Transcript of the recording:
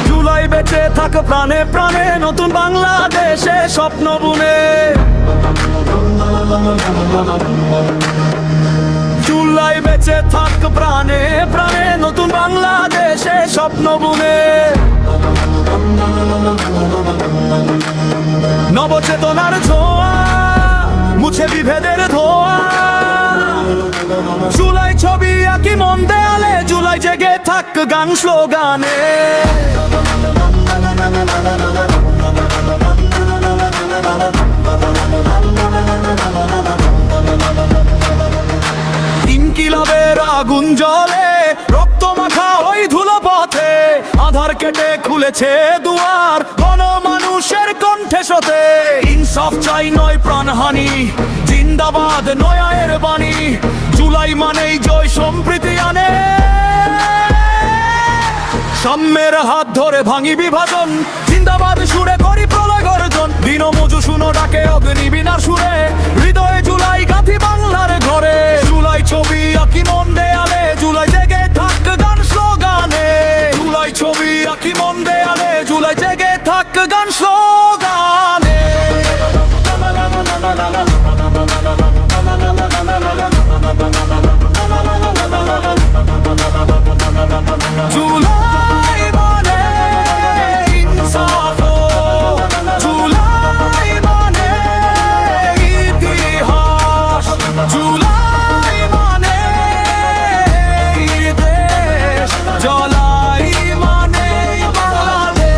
জুলাই বেঁচে থাক প্রাণে প্রাণে, নতুন বাংলাদেশে স্বপ্ন বুনে। জুলাই বেঁচে থাক প্রাণে প্রাণে, নতুন বাংলাদেশে স্বপ্ন বুনে। নবচেতনার ছোঁয়া মুছে বিভেদের ধোঁয়া, জুলাই ছবি আঁকি মন দেয়ালে, জুলাই জেগে থাক গান স্লোগানে। ইনকিলাবের আগুন জ্বলে, রক্ত মাখা ওই ধুলো পথে, আধার কেটে খুলেছে দুয়ার গণমানুষের কণ্ঠে শোতে। ইনসাফ চাই নয় প্রাণহানি, জিন্দাবাদ নয়ায়ের বাণী, জুলাই মানেই জয় সম্প্রীতি আনে। সাম্যের হাত ধরে ভাঙি বিভাজন, জিন্দাবাদ সুরে করি প্রলয় গর্জন। দিনমজু শুনো ডাকে অগ্নিবীণার সুরে, হৃদয়ে জুলাই গাঁথি বাংলার ঘরে। জুলাই ছবি আঁকি মন দেয়ালে, জুলাই জেগে থাক গান স্লোগানে। জুলাই ছবি আঁকি মন দেয়ালে, জুলাই জেগে থাক গান স্লোগানে। জুলাই মানে ইনসাফ, জুলাই মানে ইতিহাস, জুলাই মানে দেশ, জুলাই মানে বাংলাদেশ।